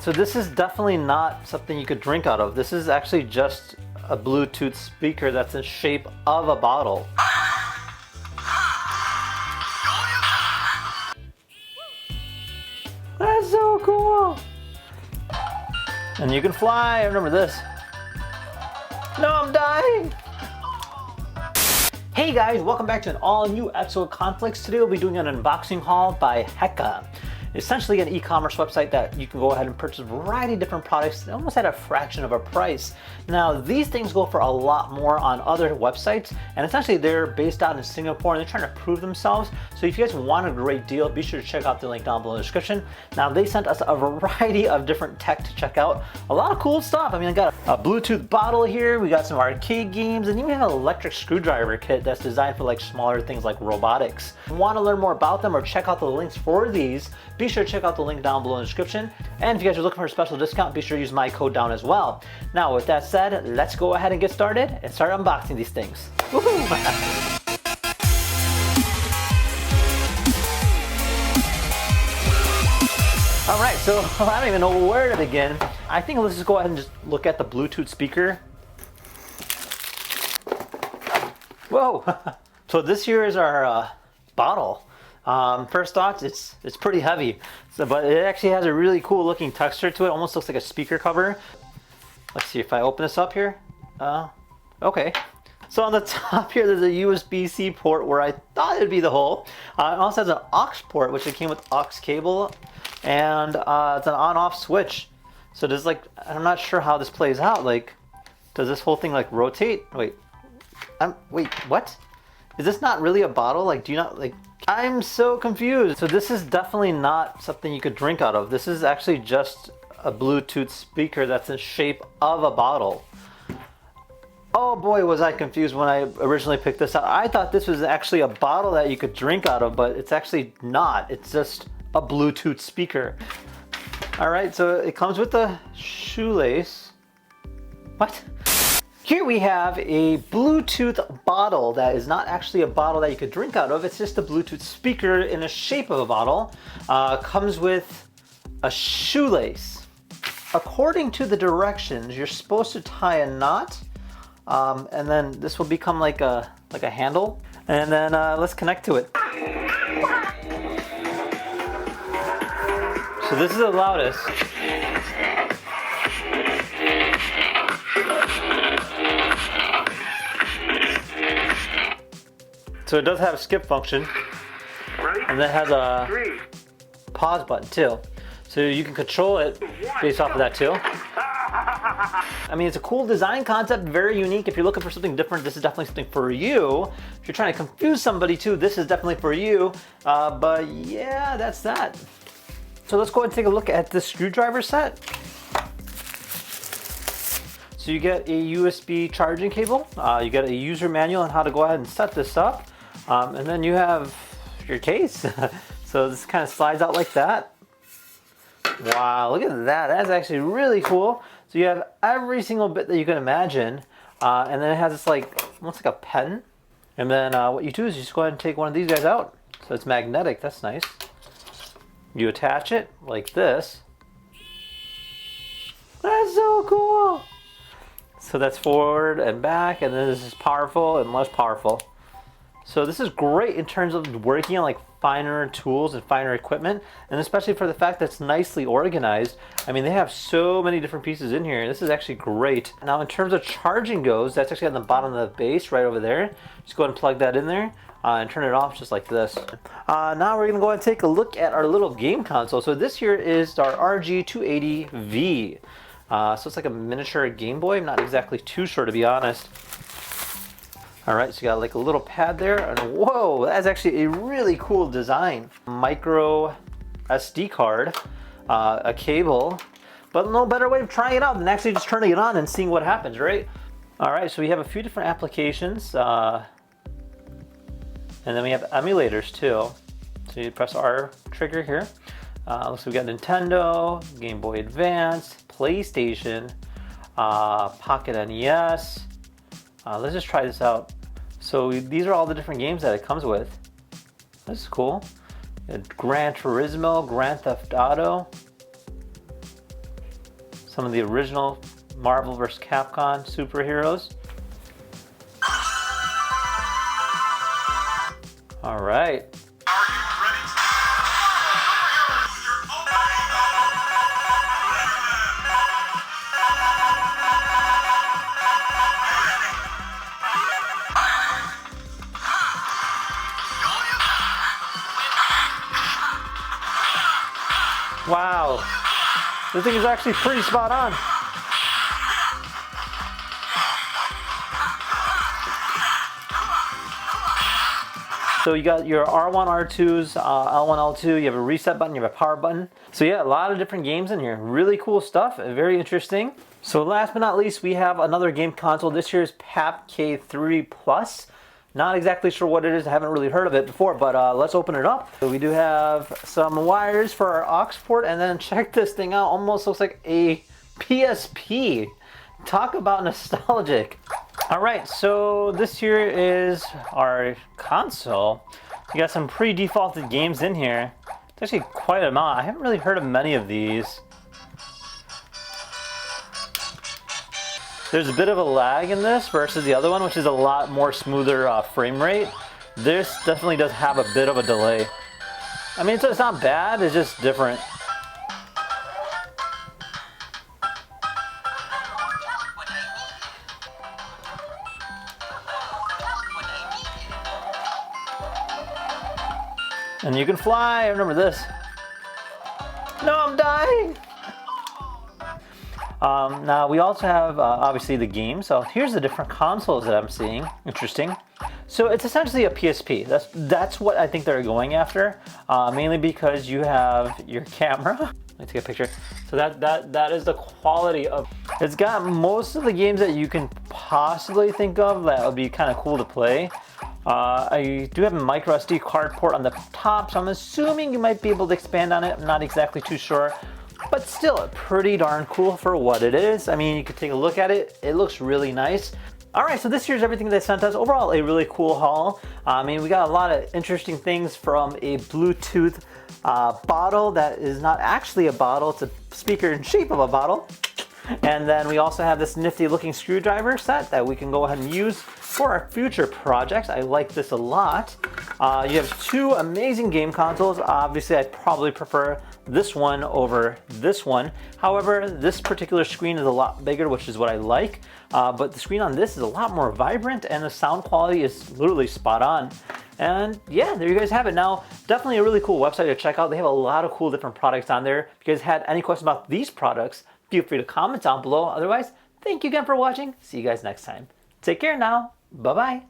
So this is definitely not something you could drink out of. This is actually just a Bluetooth speaker that's in shape of a bottle. That's so cool. And you can fly, remember this. No, I'm dying. Hey guys, welcome back to an all new episode of KhanFlicks. Today we'll be doing an unboxing haul by Hekka. Essentially an e-commerce website that you can go ahead and purchase a variety of different products almost at a fraction of a price. Now these things go for a lot more on other websites, and essentially they're based out in Singapore and they're trying to prove themselves. So if you guys want a great deal, be sure to check out the link down below in the description. Now they sent us a variety of different tech to check out. A lot of cool stuff. I mean, I got a Bluetooth bottle here, we got some arcade games, and even have an electric screwdriver kit that's designed for like smaller things like robotics. If you want to learn more about them or check out the links for these, be sure to check out the link down below in the description. And if you guys are looking for a special discount, be sure to use my code down as well. Now with that said, let's go ahead and get started and start unboxing these things. Woohoo! Alright, so I don't even know where to begin. I think let's just go ahead and just look at the Bluetooth speaker. Whoa! So this here is our bottle. First thoughts, it's pretty heavy, but it actually has a really cool looking texture to it. Almost looks like a speaker cover. Let's see if I open this up here. Okay. So on the top here, there's a USB-C port where I thought it'd be the hole. It also has an aux port, which it came with aux cable, and it's an on-off switch. So there's like, I'm not sure how this plays out. Like, does this whole thing like rotate? Wait, wait, what? Is this not really a bottle? Like, do you not like? I'm so confused. So this is definitely not something you could drink out of. This is actually just a Bluetooth speaker that's in shape of a bottle. Oh boy, was I confused when I originally picked this up. I thought this was actually a bottle that you could drink out of, but it's actually not. It's just a Bluetooth speaker. All right, so it comes with a shoelace. What? Here we have a Bluetooth bottle that is not actually a bottle that you could drink out of. It's just a Bluetooth speaker in the shape of a bottle. Comes with a shoelace. According to the directions, you're supposed to tie a knot, and then this will become like a handle. And then let's connect to it. So this is the loudest. So it does have a skip function, and then it has a pause button too. So you can control it based off of that too. I mean, it's a cool design concept, very unique. If you're looking for something different, this is definitely something for you. If you're trying to confuse somebody too, this is definitely for you. But yeah, that's that. So let's go ahead and take a look at this screwdriver set. So you get a USB charging cable. You get a user manual on how to go ahead and set this up. And then you have your case. So this kind of slides out like that. Wow, look at that. That's actually really cool. So you have every single bit that you can imagine. And then it has this like, almost like a pen. And then what you do is you just go ahead and take one of these guys out. So it's magnetic, that's nice. You attach it like this. That's so cool. So that's forward and back, and then this is powerful and less powerful. So this is great in terms of working on like finer tools and finer equipment, and especially for the fact that it's nicely organized. I mean, they have so many different pieces in here. This is actually great. Now in terms of charging goes, that's actually on the bottom of the base right over there. Just go ahead and plug that in there and turn it off just like this. Now we're gonna go ahead and take a look at our little game console. So this here is our RG280V. So it's like a miniature Game Boy. I'm not exactly too sure, to be honest. All right, so you got like a little pad there, and whoa, that's actually a really cool design. Micro SD card, a cable, but no better way of trying it out than actually just turning it on and seeing what happens, right? All right, so we have a few different applications, and then we have emulators too. So you press R trigger here. Looks like we got Nintendo, Game Boy Advance, PlayStation, Pocket NES. Let's just try this out. So these are all the different games that it comes with. This is cool. Gran Turismo, Grand Theft Auto. Some of the original Marvel vs. Capcom superheroes. All right. Wow, this thing is actually pretty spot on. So you got your R1, R2s, L1, L2, you have a reset button, you have a power button. So yeah, a lot of different games in here. Really cool stuff, very interesting. So last but not least, we have another game console. This here is PAP K3 Plus. Not exactly sure what it is, I haven't really heard of it before, but let's open it up. So we do have some wires for our aux port, and then check this thing out, almost looks like a PSP. Talk about nostalgic. All right, so this here is our console. You got some pre-defaulted games in here. It's actually quite an amount. I haven't really heard of many of these. There's a bit of a lag in this versus the other one, which is a lot more smoother frame rate. This definitely does have a bit of a delay. I mean, it's not bad, it's just different. And you can fly, I remember this. No, I'm dying! Now we also have obviously the game. So here's the different consoles that I'm seeing. Interesting. So it's essentially a PSP. That's what I think they're going after. Mainly because you have your camera. Let me take a picture. So that is the quality of. It's got most of the games that you can possibly think of that would be kind of cool to play. I do have a micro SD card port on the top, so I'm assuming you might be able to expand on it. I'm not exactly too sure. But still, pretty darn cool for what it is. I mean, you could take a look at it. It looks really nice. All right, so this here's everything they sent us. Overall, a really cool haul. I mean, we got a lot of interesting things from a Bluetooth bottle that is not actually a bottle. It's a speaker in shape of a bottle. And then we also have this nifty looking screwdriver set that we can go ahead and use for our future projects. I like this a lot. You have two amazing game consoles. Obviously, I'd probably prefer this one over this one. However, this particular screen is a lot bigger, which is what I like. But the screen on this is a lot more vibrant and the sound quality is literally spot on. And yeah, there you guys have it. Now, definitely a really cool website to check out. They have a lot of cool different products on there. If you guys had any questions about these products, feel free to comment down below. Otherwise, thank you again for watching. See you guys next time. Take care now. Bye-bye.